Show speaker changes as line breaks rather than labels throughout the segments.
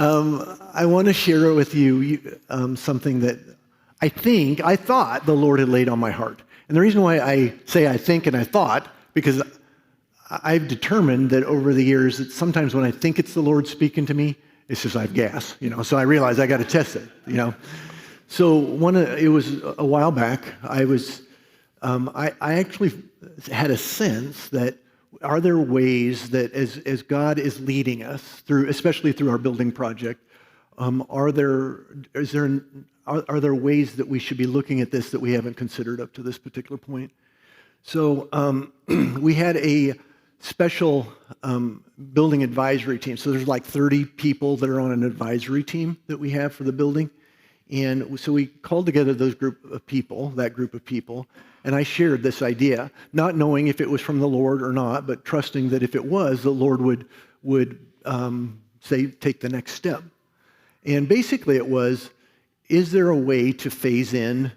I want to share with you something that I thought the Lord had laid on my heart. And the reason why I say I think and I thought, because I've determined that over the years that sometimes when I think it's the Lord speaking to me, it's just like gas, so I realize I got to test it. So it was a while back, I actually had a sense that are there ways that as God is leading us through, especially through our building project, are there ways that we should be looking at this that we haven't considered up to this particular point? So we had a special building advisory team. So there's like 30 people that are on an advisory team that we have for the building. And so we called together that group of people, and I shared this idea, not knowing if it was from the Lord or not, but trusting that if it was, the Lord would say, take the next step. And basically it was, is there a way to phase in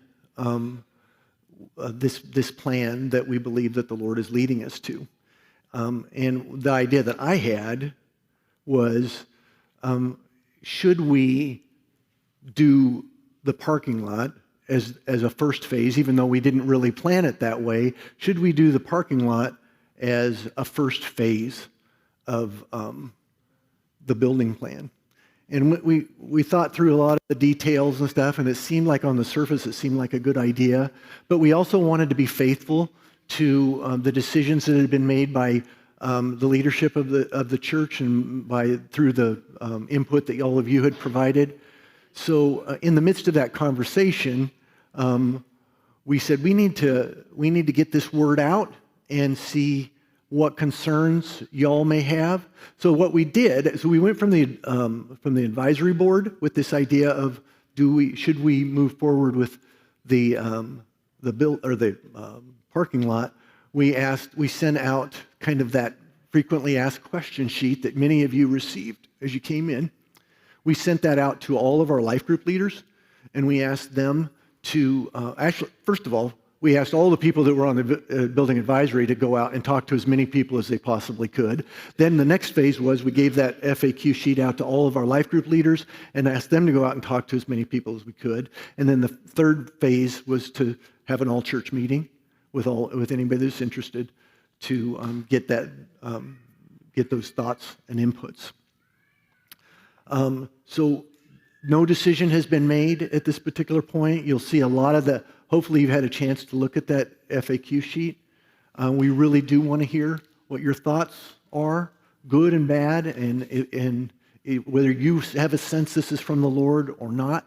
this plan that we believe that the Lord is leading us to? And the idea that I had was, should we do the parking lot as a first phase, even though we didn't really plan it that way? Should we do the parking lot as a first phase of the building plan? And we thought through a lot of the details and stuff, and it seemed like on the surface it seemed like a good idea, but we also wanted to be faithful to the decisions that had been made by the leadership of the church and through the input that all of you had provided. So in the midst of that conversation, we said we need to get this word out and see what concerns y'all may have. So what we did is we went from the advisory board with this idea of should we move forward with the parking lot. We sent out kind of that frequently asked question sheet that many of you received as you came in. We sent that out to all of our life group leaders, and we asked them to, actually, first of all, we asked all the people that were on the building advisory to go out and talk to as many people as they possibly could. Then the next phase was we gave that FAQ sheet out to all of our life group leaders and asked them to go out and talk to as many people as we could. And then the third phase was to have an all-church meeting with anybody that's interested to get those thoughts and inputs. So no decision has been made at this particular point. You'll see a lot of hopefully you've had a chance to look at that FAQ sheet. We really do want to hear what your thoughts are, good and bad, and whether you have a sense this is from the Lord or not.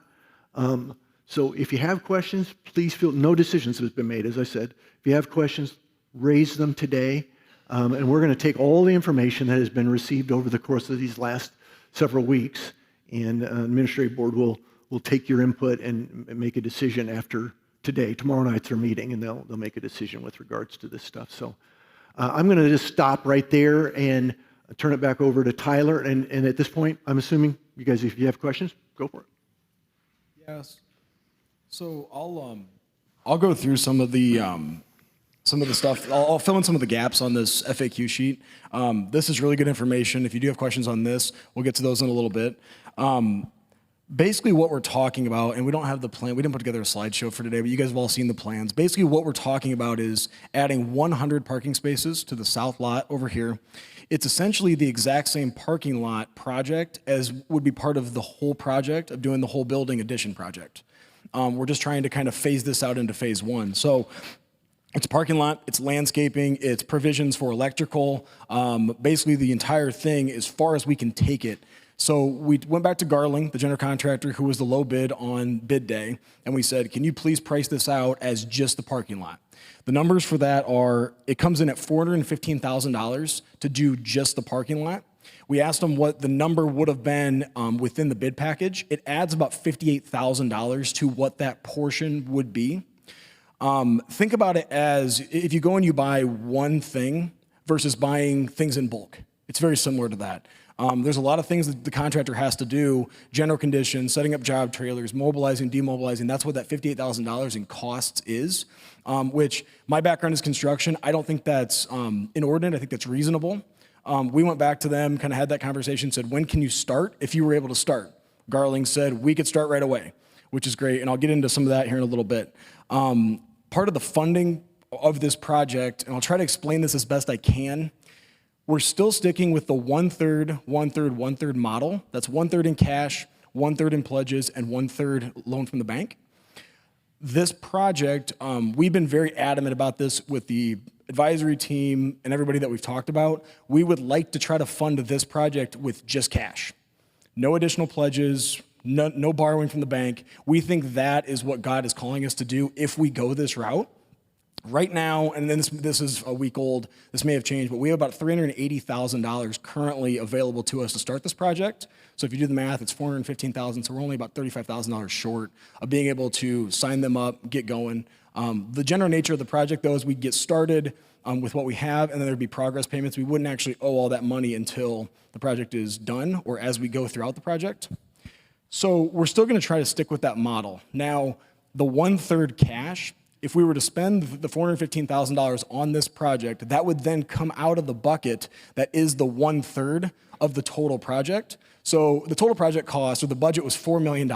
So if you have questions, please feel, no decisions have been made, as I said. If you have questions, raise them today. And we're going to take all the information that has been received over the course of these last several weeks, and the administrative board will take your input and make a decision after today. Tomorrow night's their meeting, and they'll make a decision with regards to this stuff. So I'm going to just stop right there and turn it back over to Tyler. And at this point, I'm assuming you guys, if you have questions, go for it.
Yes. So I'll go through some of the stuff. I'll fill in some of the gaps on this FAQ sheet. This is really good information. If you do have questions on this, we'll get to those in a little bit. Basically what we're talking about, and we don't have the plan, we didn't put together a slideshow for today, but you guys have all seen the plans. Basically what we're talking about is adding 100 parking spaces to the south lot over here. It's essentially the exact same parking lot project as would be part of the whole project of doing the whole building addition project. We're just trying to kind of phase this out into phase one. So it's parking lot, it's landscaping, it's provisions for electrical. Basically the entire thing as far as we can take it. So we went back to Garling, the general contractor who was the low bid on bid day, and we said, can you please price this out as just the parking lot? The numbers for that are, it comes in at $415,000 to do just the parking lot. We asked them what the number would have been within the bid package. It adds about $58,000 to what that portion would be. Think about it as if you go and you buy one thing versus buying things in bulk. It's very similar to that. There's a lot of things that the contractor has to do, general conditions, setting up job trailers, mobilizing, demobilizing. That's what that $58,000 in costs is, which my background is construction. I don't think that's inordinate. I think that's reasonable. We went back to them, kind of had that conversation, said, when can you start if you were able to start? Garling said, we could start right away, which is great, and I'll get into some of that here in a little bit. Part of the funding of this project, and I'll try to explain this as best I can, we're still sticking with the 1/3, 1/3, 1/3 model. That's 1/3 in cash, 1/3 in pledges, and 1/3 loan from the bank. This project, we've been very adamant about this with the advisory team and everybody that we've talked about. We would like to try to fund this project with just cash. No additional pledges, no borrowing from the bank. We think that is what God is calling us to do if we go this route. Right now, and then this is a week old, this may have changed, but we have about $380,000 currently available to us to start this project. So if you do the math, it's $415,000, so we're only about $35,000 short of being able to sign them up, get going. The general nature of the project, though, is we get started with what we have, and then there'd be progress payments. We wouldn't actually owe all that money until the project is done or as we go throughout the project. So we're still going to try to stick with that model. Now, the 1/3 cash, if we were to spend the $415,000 on this project, that would then come out of the bucket that is the 1/3 of the total project. So the total project cost, or the budget, was $4 million.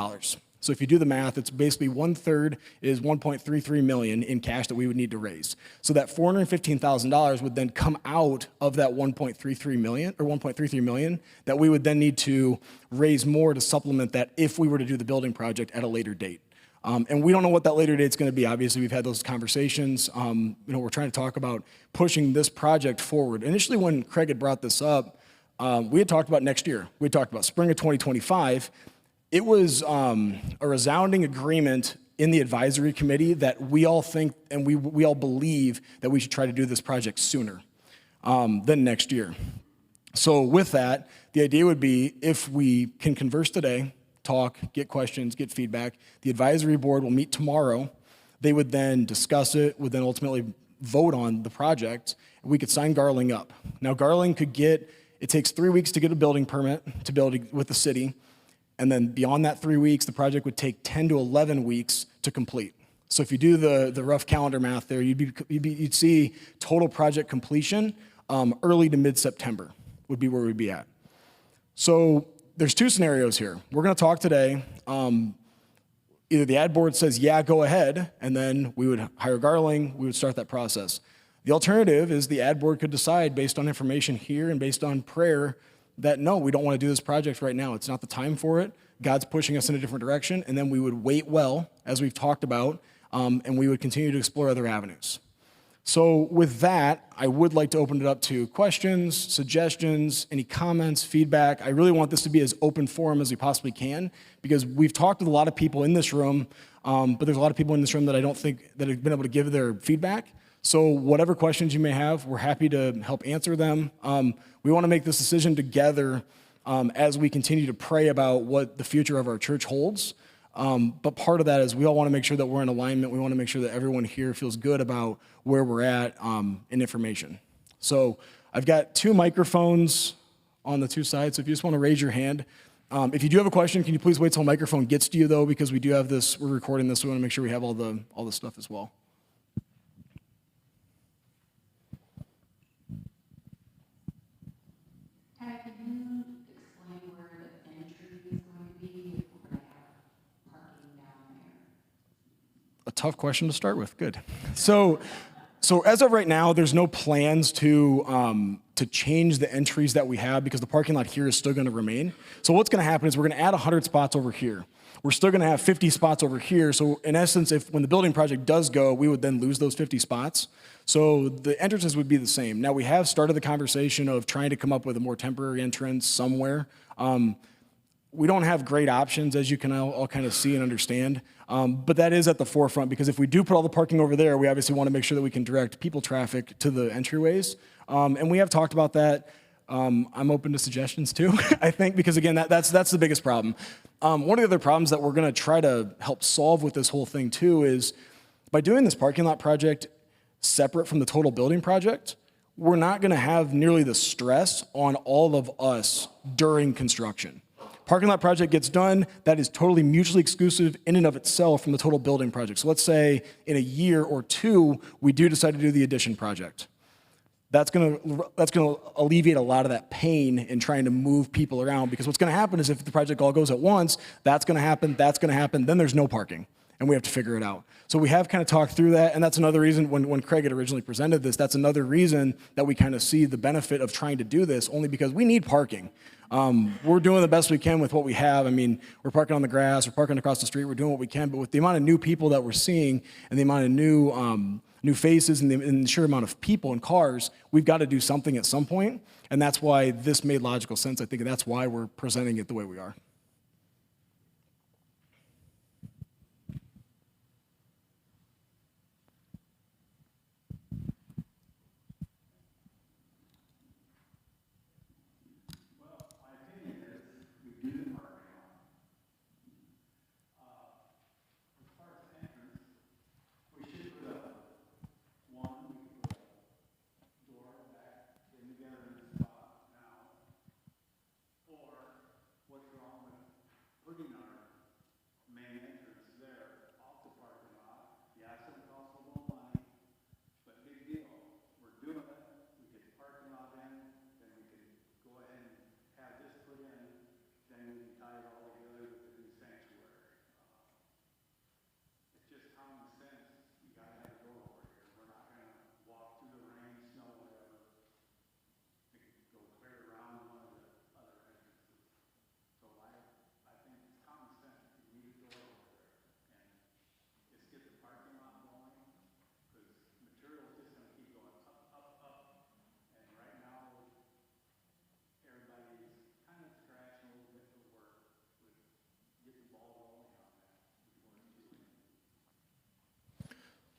So if you do the math, it's basically 1/3 is $1.33 million in cash that we would need to raise. So that $415,000 would then come out of that $1.33 million that we would then need to raise more to supplement that if we were to do the building project at a later date. And we don't know what that later date's going to be. Obviously, we've had those conversations. We're trying to talk about pushing this project forward. Initially, when Craig had brought this up, we had talked about next year. We had talked about spring of 2025. It was a resounding agreement in the advisory committee that we all think and we all believe that we should try to do this project sooner than next year. So with that, the idea would be if we can converse today, talk, get questions, get feedback. The advisory board will meet tomorrow. They would then discuss it, would then ultimately vote on the project, and we could sign Garling up. Now, Garling it takes 3 weeks to get a building permit to build with the city, and then beyond that 3 weeks, the project would take 10 to 11 weeks to complete. So if you do the rough calendar math there, you'd see total project completion early to mid-September would be where we'd be at. So there's two scenarios here. We're going to talk today. Either the ad board says, yeah, go ahead, and then we would hire Garling, we would start that process. The alternative is the ad board could decide based on information here and based on prayer that no, we don't want to do this project right now. It's not the time for it. God's pushing us in a different direction, and then we would wait well, as we've talked about, and we would continue to explore other avenues. So with that, I would like to open it up to questions, suggestions, any comments, feedback. I really want this to be as open forum as we possibly can because we've talked with a lot of people in this room, but there's a lot of people in this room that I don't think that have been able to give their feedback. So whatever questions you may have, we're happy to help answer them. We want to make this decision together as we continue to pray about what the future of our church holds. But part of that is we all want to make sure that we're in alignment. We want to make sure that everyone here feels good about where we're at in information. So I've got 2 microphones on the 2 sides. So if you just want to raise your hand. If you do have a question, can you please wait till a microphone gets to you, though, because we do have this, we're recording this, so we want to make sure we have all the stuff as well. A tough question to start with. Good. So as of right now, there's no plans to change the entries that we have because the parking lot here is still going to remain. So what's going to happen is we're going to add 100 spots over here. We're still going to have 50 spots over here. So in essence, when the building project does go, we would then lose those 50 spots. So the entrances would be the same. Now we have started the conversation of trying to come up with a more temporary entrance somewhere. We don't have great options, as you can all kind of see and understand, but that is at the forefront because if we do put all the parking over there, we obviously want to make sure that we can direct people traffic to the entryways, and we have talked about that. I'm open to suggestions too, I think, because again, that's the biggest problem. One of the other problems that we're going to try to help solve with this whole thing too is by doing this parking lot project separate from the total building project, we're not going to have nearly the stress on all of us during construction. Parking lot project gets done, that is totally mutually exclusive in and of itself from the total building project. So let's say in a year or 2, we do decide to do the addition project. That's gonna alleviate a lot of that pain in trying to move people around, because what's gonna happen is if the project all goes at once, that's gonna happen, then there's no parking, and we have to figure it out. So we have kind of talked through that, and that's another reason when Craig had originally presented this, that's another reason that we kind of see the benefit of trying to do this, only because we need parking. We're doing the best we can with what we have. I mean, we're parking on the grass, we're parking across the street, we're doing what we can, but with the amount of new people that we're seeing and the amount of new faces and the sheer amount of people and cars, we've got to do something at some point, and that's why this made logical sense. I think that's why we're presenting it the way we are.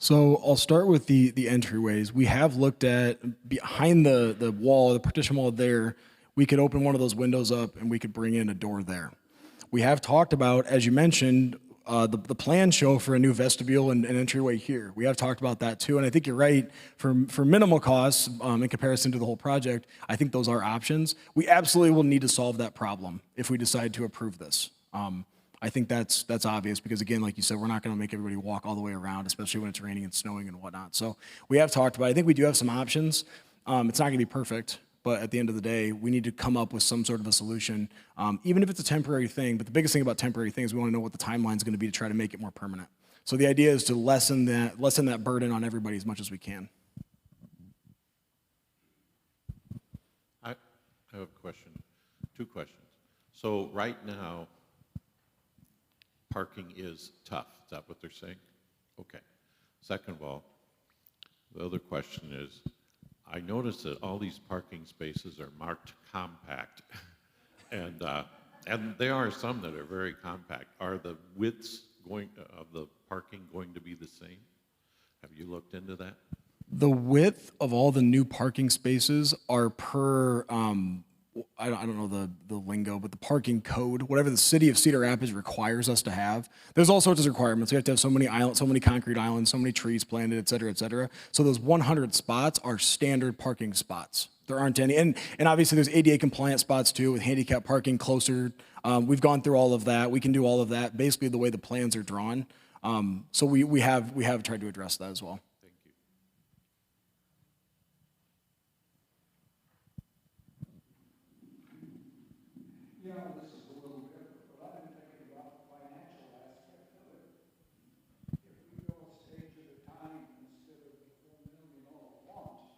So I'll start with the entryways. We have looked at behind the wall, the partition wall there, we could open one of those windows up and we could bring in a door there. We have talked about, as you mentioned, the plans show for a new vestibule and entryway here. We have talked about that too, and I think you're right. For minimal costs in comparison to the whole project, I think those are options. We absolutely will need to solve that problem if we decide to approve this. I think that's obvious because, again, like you said, we're not going to make everybody walk all the way around, especially when it's raining and snowing and whatnot. So we have talked about it. I think we do have some options. It's not going to be perfect, but at the end of the day, we need to come up with some sort of a solution, even if it's a temporary thing. But the biggest thing about temporary things, we want to know what the timeline is going to be to try to make it more permanent. So the idea is to lessen that burden on everybody as much as we can.
I have a question, two questions. So right now, parking is tough. Is that what they're saying? Okay. Second of all, the other question is, I noticed that all these parking spaces are marked compact, and there are some that are very compact. Are the widths of the parking going to be the same? Have you looked into that?
The width of all the new parking spaces are per, I don't know the lingo, but the parking code, whatever the city of Cedar Rapids requires us to have. There's all sorts of requirements. We have to have so many islands, so many concrete islands, so many trees planted, et cetera, et cetera. So those 100 spots are standard parking spots. There aren't any, and obviously there's ADA compliant spots too with handicap parking closer. We've gone through all of that. We can do all of that basically the way the plans are drawn. So we have tried to address that as well.
Thank you.
Yeah, this is a little different, but I've been thinking about the financial aspect of it. If we go a stage at a time instead of the 4 million all at once,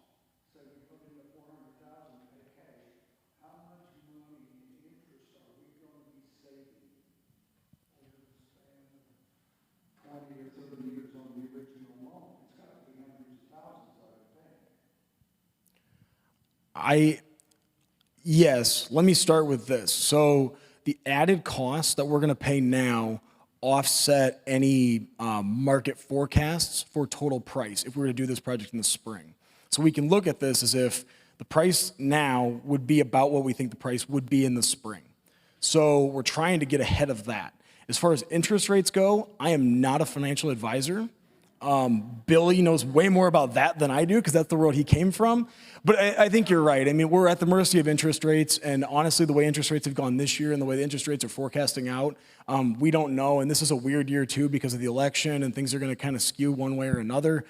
say we put in the 400,000 to pay cash, how much money in interest are we going to be saving over the span of 20 or 30 years on the original loan? It's got to be hundreds of thousands, I would think.
Yes, let me start with this. So the added costs that we're going to pay now offset any market forecasts for total price if we were to do this project in the spring. So we can look at this as if the price now would be about what we think the price would be in the spring. So we're trying to get ahead of that. As far as interest rates go, I am not a financial advisor. Billy knows way more about that than I do because that's the world he came from. But I think you're right. I mean, we're at the mercy of interest rates, and honestly, the way interest rates have gone this year and the way the interest rates are forecasting out, we don't know. And this is a weird year too because of the election, and things are going to kind of skew one way or another.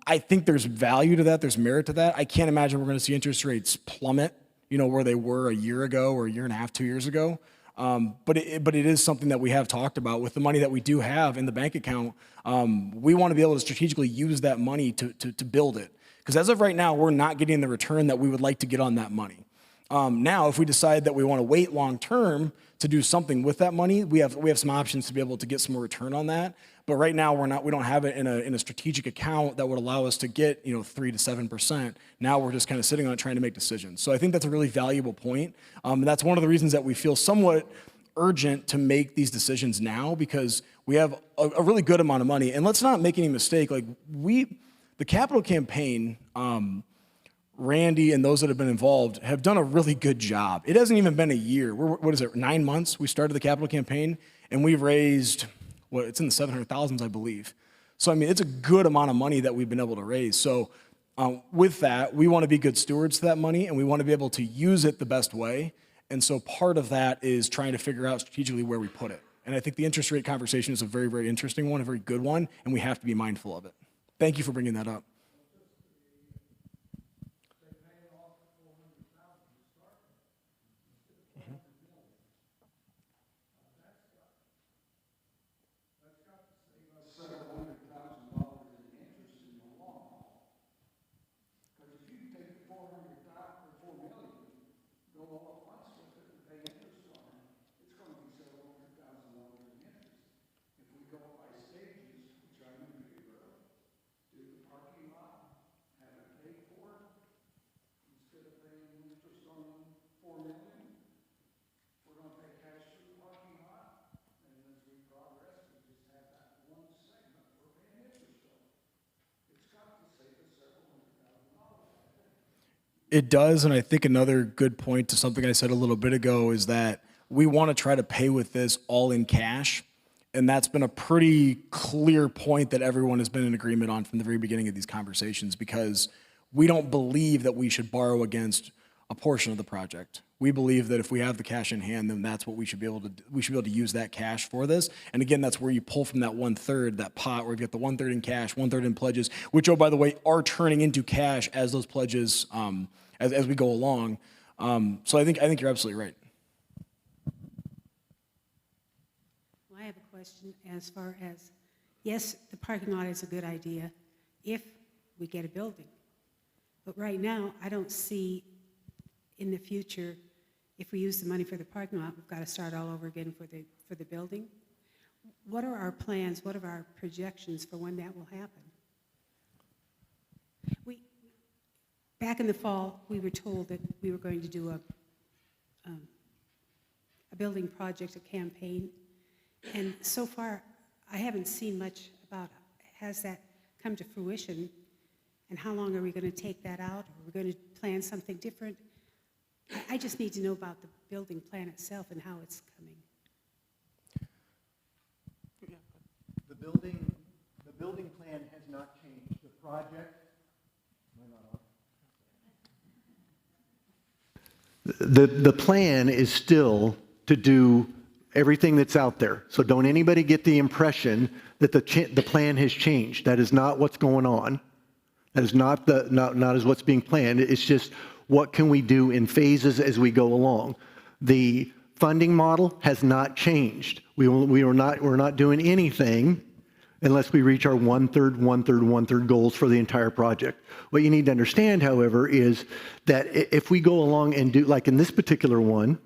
I think there's value to that. There's merit to that. I can't imagine we're going to see interest rates plummet, where they were a year ago or a year and a half, 2 years ago. But it is something that we have talked about with the money that we do have in the bank account. We want to be able to strategically use that money to build it. Because as of right now, we're not getting the return that we would like to get on that money. Now, if we decide that we want to wait long term to do something with that money, we have some options to be able to get some more return on that. But right now, we don't have it in a strategic account that would allow us to get 3 to 7%. Now we're just kind of sitting on it trying to make decisions. So I think that's a really valuable point. And that's one of the reasons that we feel somewhat urgent to make these decisions now, because we have a really good amount of money. And let's not make any mistake. The capital campaign, Randy and those that have been involved have done a really good job. It hasn't even been a year. What is it, 9 months? We started the capital campaign, and we've raised, it's in the 700,000s, I believe. So, I mean, it's a good amount of money that we've been able to raise. So with that, we want to be good stewards to that money, and we want to be able to use it the best way. And so part of that is trying to figure out strategically where we put it. And I think the interest rate conversation is a very, very interesting one, a very good one, and we have to be mindful of it. Thank you for bringing that up. It does, and I think another good point to something I said a little bit ago is that we want to try to pay with this all in cash, and that's been a pretty clear point that everyone has been in agreement on from the very beginning of these conversations, because we don't believe that we should borrow against a portion of the project. We believe that if we have the cash in hand, then that's what we should be able to do. We should be able to use that cash for this. And again, that's where you pull from that 1/3, that pot where you get the 1/3 in cash, 1/3 in pledges, which, oh, by the way, are turning into cash as those pledges, as we go along. So I think you're absolutely right.
Well, I have a question as far as, yes, the parking lot is a good idea if we get a building. But right now, I don't see in the future, if we use the money for the parking lot, we've got to start all over again for the building. What are our plans? What are our projections for when that will happen? Back in the fall, we were told that we were going to do a building project, a campaign, and so far, I haven't seen much about it. Has that come to fruition, and how long are we going to take that out? Are we going to plan something different? I just need to know about the building plan itself and how it's coming.
The building plan has not changed. The project. The plan is still to do everything that's out there. So don't anybody get the impression that the plan has changed. That is not what's going on. That is not as what's being planned. It's just what can we do in phases as we go along. The funding model has not changed. We're not doing anything unless we reach our 1/3, 1/3, 1/3 goals for the entire project. What you need to understand, however, is that if we go along and do, like in this particular one,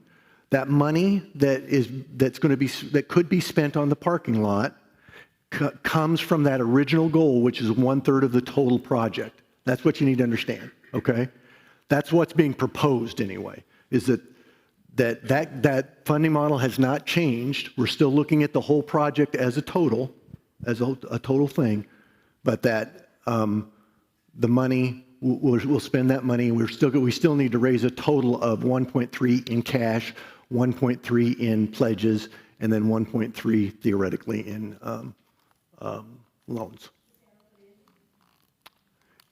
that money that could be spent on the parking lot comes from that original goal, which is 1/3 of the total project. That's what you need to understand, okay? That's what's being proposed anyway, is that funding model has not changed. We're still looking at the whole project as a total, a total thing, but that the money, we'll spend that money. We still need to raise a total of 1.3 in cash, 1.3 in pledges, and then 1.3 theoretically in loans.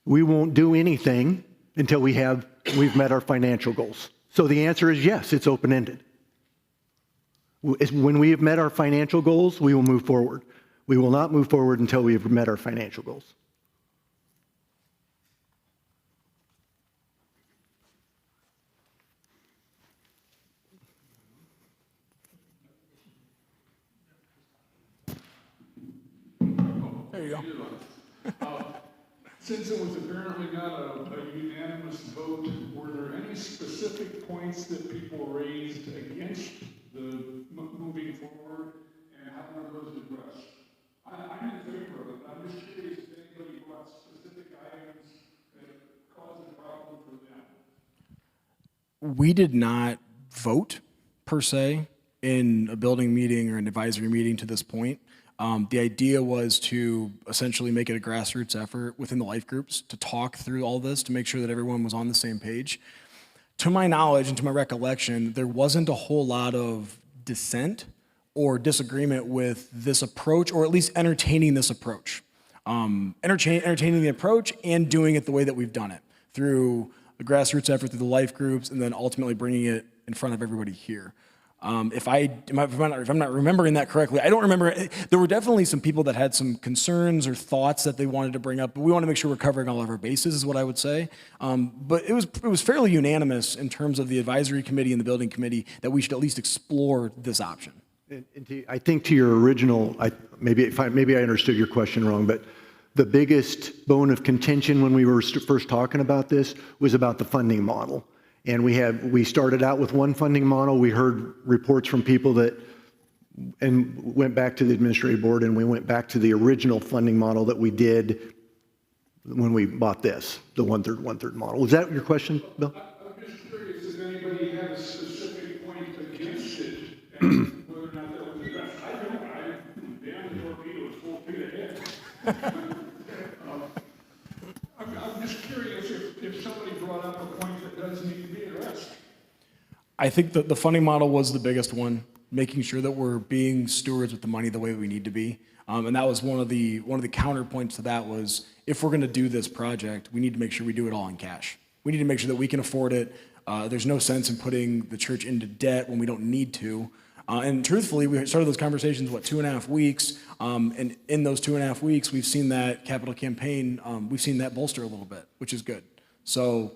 We won't do anything until we've met our financial goals. So the answer is yes, it's open-ended. When we have met our financial goals, we will move forward. We will not move forward until we have met our financial goals.
you go.
Since it was apparently not a unanimous vote, were there any specific points that people raised against the moving forward, and how were those addressed? I'm in favor of it, but I'm just curious if anybody brought specific items that caused a problem for them.
We did not vote per se in a building meeting or an advisory meeting to this point. The idea was to essentially make it a grassroots effort within the life groups to talk through all this, to make sure that everyone was on the same page. To my knowledge and to my recollection, there wasn't a whole lot of dissent or disagreement with this approach, or at least entertaining this approach. Entertaining the approach and doing it the way that we've done it, through the grassroots effort, through the life groups, and then ultimately bringing it in front of everybody here. If I'm not remembering that correctly, I don't remember. There were definitely some people that had some concerns or thoughts that they wanted to bring up, but we want to make sure we're covering all of our bases, is what I would say. But it was fairly unanimous in terms of the advisory committee and the building committee that we should at least explore this option.
I think to your original, maybe I understood your question wrong, but the biggest bone of contention when we were first talking about this was about the funding model. And we started out with one funding model. We heard reports from people and went back to the administrative board, and we went back to the original funding model that we did when we bought this, the one-third model. Was that your question, Bill?
I'm just curious if anybody had a specific point against it, and whether or not that was addressed. I don't. Dan the torpedo is full speed ahead. I'm just curious if somebody brought up a point that does need to be addressed.
I think that the funding model was the biggest one, making sure that we're being stewards with the money the way we need to be. And that was one of the counterpoints to that was, if we're going to do this project, we need to make sure we do it all in cash. We need to make sure that we can afford it. There's no sense in putting the church into debt when we don't need to. And truthfully, we started those conversations, 2.5 weeks? And in those 2.5 weeks, we've seen that capital campaign, we've seen that bolster a little bit, which is good. So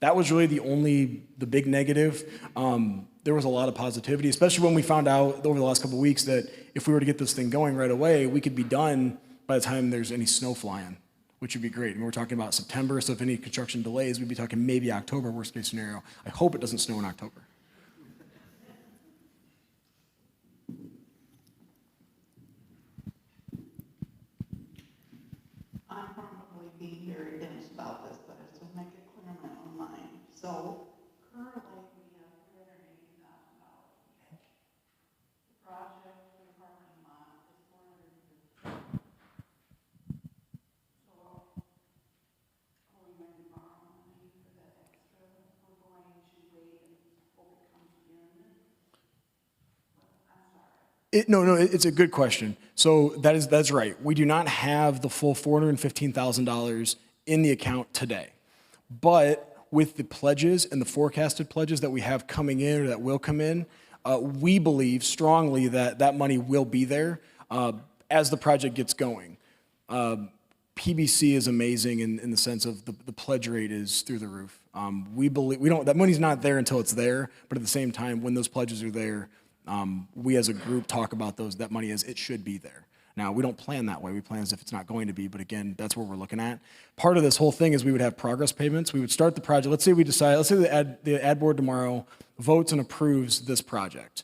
that was really the big negative. There was a lot of positivity, especially when we found out over the last couple of weeks that if we were to get this thing going right away, we could be done by the time there's any snow flying, which would be great. And we're talking about September, so if any construction delays, we'd be talking maybe October, worst case scenario. I hope it doesn't snow in October.
I'm probably being very dense about this, but it's to make it clear in my own mind. So currently, we have $380,000. The project for the parking lot is $450,000. So are we going to borrow money for that extra? We're going to wait and hope it comes in? I'm sorry.
No, it's a good question. So that's right. We do not have the full $415,000 in the account today. But with the pledges and the forecasted pledges that we have coming in or that will come in, we believe strongly that that money will be there as the project gets going. PBC is amazing in the sense of the pledge rate is through the roof. We believe that money's not there until it's there, but at the same time, when those pledges are there, we as a group talk about that money as it should be there. Now, we don't plan that way. We plan as if it's not going to be, but again, that's what we're looking at. Part of this whole thing is we would have progress payments. We would start the project. Let's say the ad board tomorrow votes and approves this project.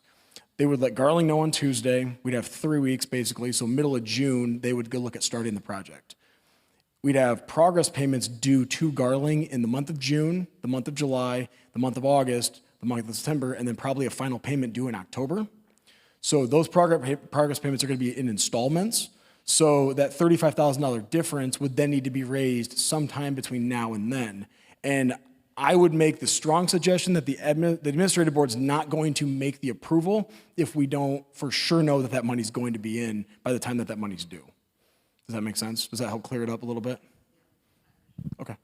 They would let Garling know on Tuesday. We'd have 3 weeks basically, so middle of June, they would go look at starting the project. We'd have progress payments due to Garling in the month of June, the month of July, the month of August, the month of September, and then probably a final payment due in October. So those progress payments are going to be in installments. So that $35,000 difference would then need to be raised sometime between now and then. And I would make the strong suggestion that the administrative board's not going to make the approval if we don't for sure know that that money's going to be in by the time that that money's due. Does that make sense? Does that help clear it up a little bit? Okay.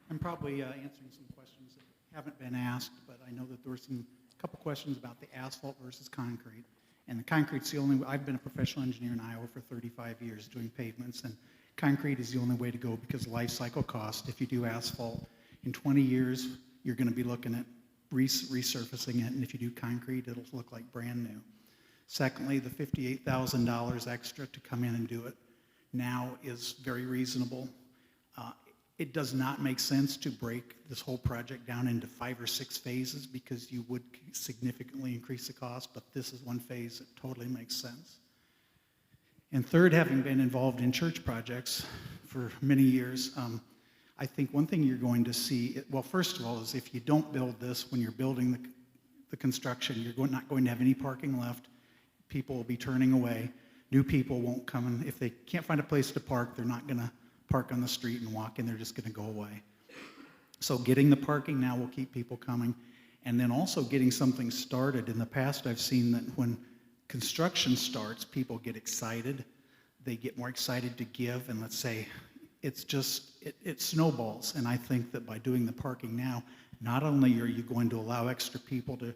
I'm probably answering some questions that haven't been asked, but I know that there were a couple questions about the asphalt versus concrete. And the concrete's the only, I've been a professional engineer in Iowa for 35 years doing pavements, and concrete is the only way to go because life cycle cost. If you do asphalt, in 20 years, you're going to be looking at resurfacing it, and if you do concrete, it'll look like brand new. Secondly, the $58,000 extra to come in and do it now is very reasonable. It does not make sense to break this whole project down into 5 or 6 phases because you would significantly increase the cost, but this is one phase that totally makes sense. And third, having been involved in church projects for many years, I think one thing you're going to see, well, first of all, is if you don't build this, when you're building the construction, you're not going to have any parking left. People will be turning away. New people won't come, and if they can't find a place to park, they're not going to park on the street and walk in, they're just going to go away. So getting the parking now will keep people coming, and then also getting something started. In the past, I've seen that when construction starts, people get excited. They get more excited to give, and let's say it snowballs. And I think that by doing the parking now, not only are you going to allow extra people to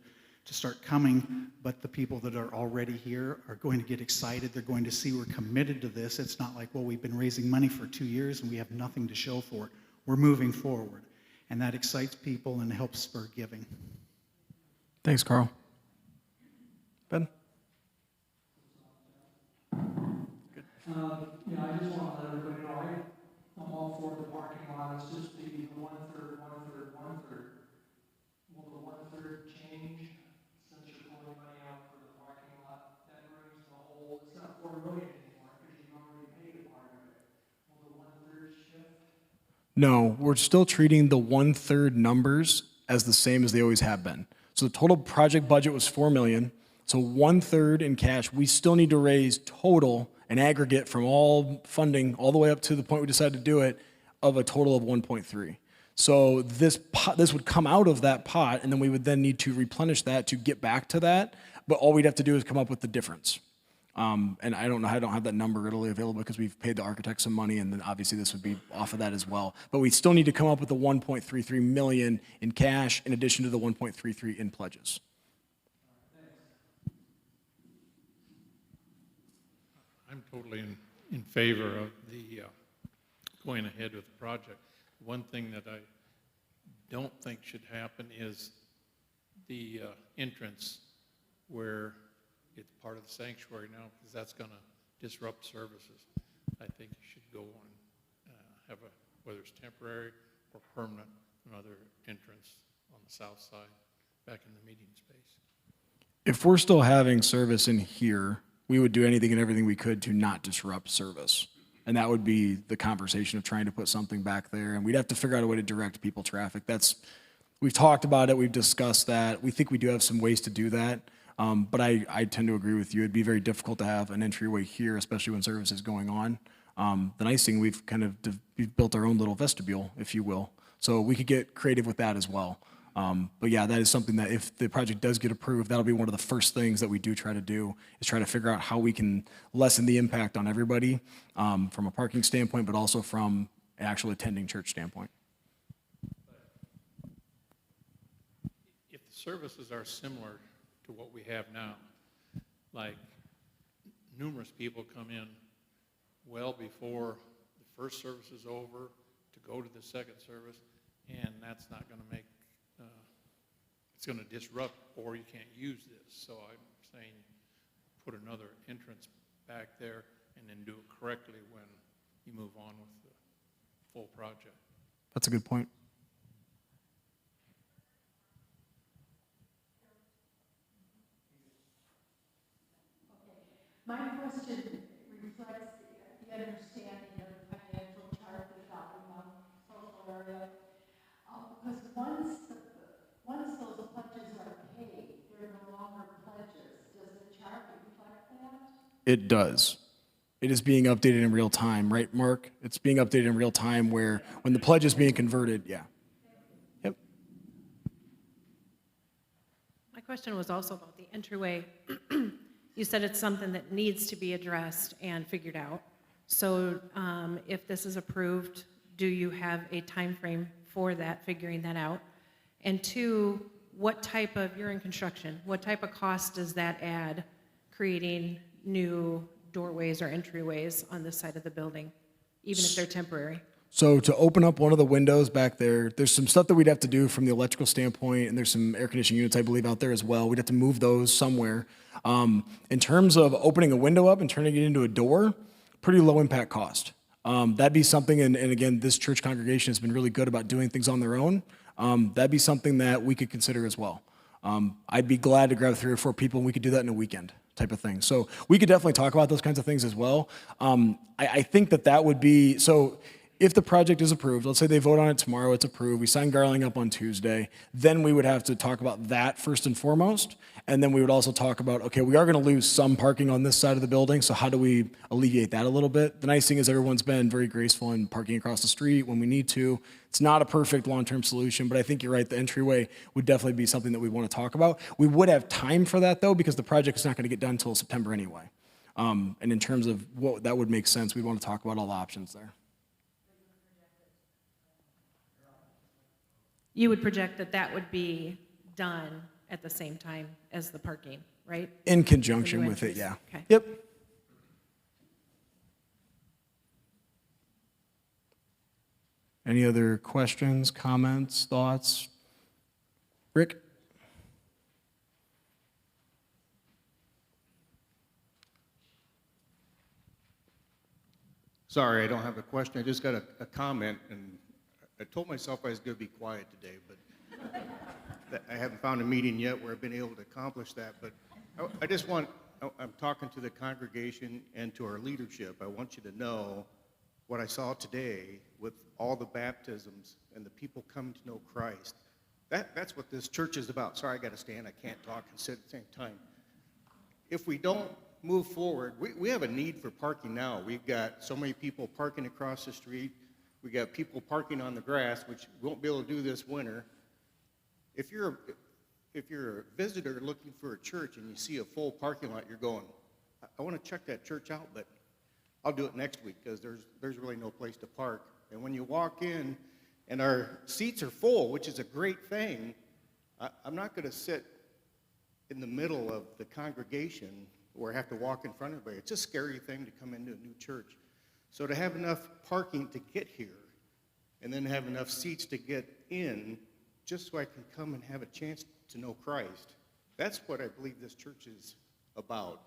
start coming, but the people that are already here are going to get excited. They're going to see we're committed to this. It's not like, well, we've been raising money for 2 years and we have nothing to show for it. We're moving forward. And that excites people and helps spur giving.
Thanks, Carl. Ben?
Yeah, I just want to let everybody know, I'm all for the parking lot. It's just the 1/3, 1/3, 1/3. Will the 1/3 change since you're pulling money out for the parking lot? That brings the whole, it's not 4 million anymore because you've already paid a part of it. Will the 1/3 shift?
No, we're still treating the 1/3 numbers as the same as they always have been. So the total project budget was $4 million. So 1/3 in cash. We still need to raise total, an aggregate from all funding all the way up to the point we decided to do it, of a total of 1.3. So this would come out of that pot, and then we would then need to replenish that to get back to that. But all we'd have to do is come up with the difference. And I don't have that number readily available because we've paid the architect some money, and then obviously this would be off of that as well. But we still need to come up with the 1.33 million in cash in addition to the 1.33 in pledges.
I'm totally in favor of the going ahead with the project. One thing that I don't think should happen is the entrance where it's part of the sanctuary now, because that's going to disrupt services. I think you should go and have whether it's temporary or permanent, another entrance on the south side, back in the meeting space.
If we're still having service in here, we would do anything and everything we could to not disrupt service. And that would be the conversation of trying to put something back there. And we'd have to figure out a way to direct people traffic. We've talked about it, we've discussed that. We think we do have some ways to do that. But I tend to agree with you. It'd be very difficult to have an entryway here, especially when service is going on. The nice thing, we've built our own little vestibule, if you will. So we could get creative with that as well. But yeah, that is something that if the project does get approved, that'll be one of the first things that we do try to do, is try to figure out how we can lessen the impact on everybody from a parking standpoint, but also from an actual attending church standpoint.
If the services are similar to what we have now, like numerous people come in well before the first service is over to go to the second service, and that's not going to make it's going to disrupt, or you can't use this. So I'm saying put another entrance back there and then do it correctly when you move on with the full project.
That's a good point.
My question reflects the understanding of the financial chart that's out in the social area. Because once those pledges are paid, they're no longer pledges. Does the chart reflect that?
It does. It is being updated in real time, right, Mark? It's being updated in real time where when the pledge is being converted, yeah. Yep.
My question was also about the entryway. You said it's something that needs to be addressed and figured out. So if this is approved, do you have a time frame for that, figuring that out? And two, you're in construction, what type of cost does that add, creating new doorways or entryways on this side of the building, even if they're temporary?
So to open up one of the windows back there, there's some stuff that we'd have to do from the electrical standpoint, and there's some air conditioning units, I believe, out there as well. We'd have to move those somewhere. In terms of opening a window up and turning it into a door, pretty low impact cost. That'd be something, and again, this church congregation has been really good about doing things on their own. That'd be something that we could consider as well. I'd be glad to grab 3 or 4 people, and we could do that in a weekend type of thing. So we could definitely talk about those kinds of things as well. I think that would be, so if the project is approved, let's say they vote on it tomorrow, it's approved, we sign Garling up on Tuesday, then we would have to talk about that first and foremost, and then we would also talk about, okay, we are gonna lose some parking on this side of the building, so how do we alleviate that a little bit? The nice thing is everyone's been very graceful in parking across the street when we need to. It's not a perfect long-term solution, but I think you're right, the entryway would definitely be something that we wanna talk about. We would have time for that though, because the project is not gonna get done until September anyway. And in terms of what that would make sense, we'd wanna talk about all the options there.
You would project that that would be done at the same time as the parking, right?
In conjunction with it,
entries.
yeah.
Okay.
Yep. Any other questions, comments, thoughts? Rick?
Sorry, I don't have a question. I just got a comment, and I told myself I was going to be quiet today, but I haven't found a meeting yet where I've been able to accomplish that. But I just want, I'm talking to the congregation and to our leadership. I want you to know what I saw today with all the baptisms and the people coming to know Christ. That's what this church is about. Sorry, I got to stand. I can't talk and sit at the same time. If we don't move forward, we have a need for parking now. We've got so many people parking across the street. We got people parking on the grass, which we won't be able to do this winter. If you're a visitor looking for a church and you see a full parking lot, you're going, I want to check that church out, but I'll do it next week because there's really no place to park. And when you walk in and our seats are full, which is a great thing, I'm not going to sit in the middle of the congregation where I have to walk in front of everybody. It's a scary thing to come into a new church. So to have enough parking to get here and then have enough seats to get in just so I can come and have a chance to know Christ, that's what I believe this church is about.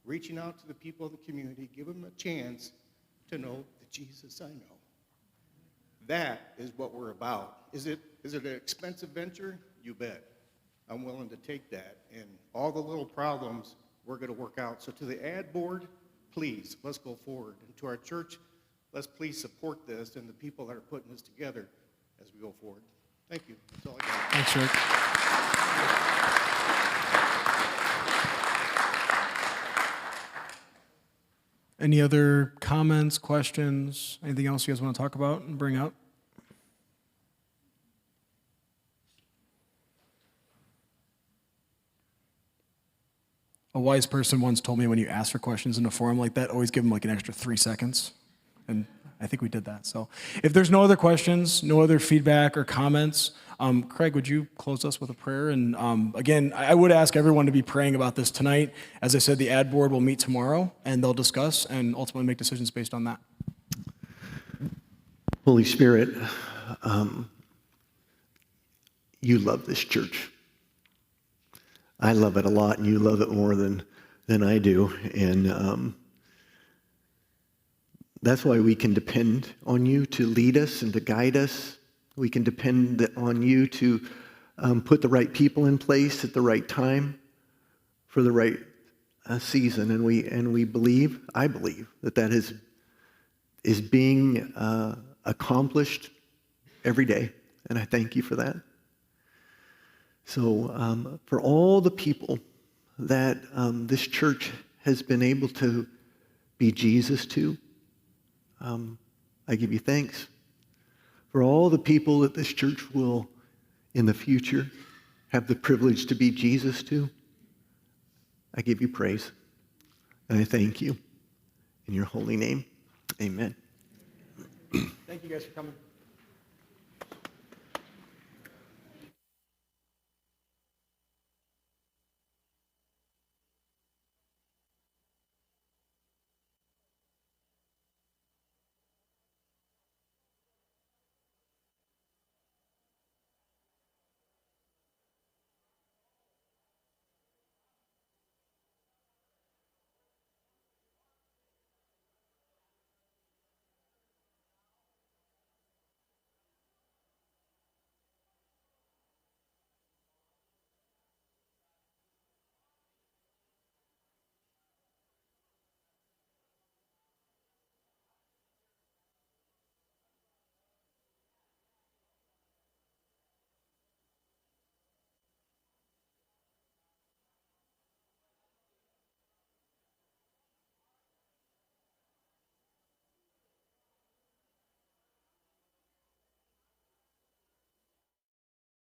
Reaching out to the people of the community, give them a chance to know the Jesus I know. That is what we're about. Is it an expensive venture? You bet. I'm willing to take that. And all the little problems we're going to work out. So to the ad board, please, let's go forward. And to our church, let's please support this and the people that are putting this together as we go forward. Thank you. That's all I got.
Thanks, Rick. Any other comments, questions, anything else you guys want to talk about and bring up? A wise person once told me when you ask for questions in a forum like that, always give them like an extra 3 seconds. And I think we did that. So if there's no other questions, no other feedback or comments, Craig, would you close us with a prayer? And again, I would ask everyone to be praying about this tonight. As I said, the ad board will meet tomorrow and they'll discuss and ultimately make decisions based on that.
Holy Spirit, you love this church. I love it a lot, and you love it more than I do. And that's why we can depend on you to lead us and to guide us. We can depend on you to put the right people in place at the right time for the right season. And we believe, I believe, that is being accomplished every day. And I thank you for that. So for all the people that this church has been able to be Jesus to, I give you thanks. For all the people that this church will, in the future, have the privilege to be Jesus to, I give you praise. And I thank you. In your holy name, amen.
Thank you guys for coming.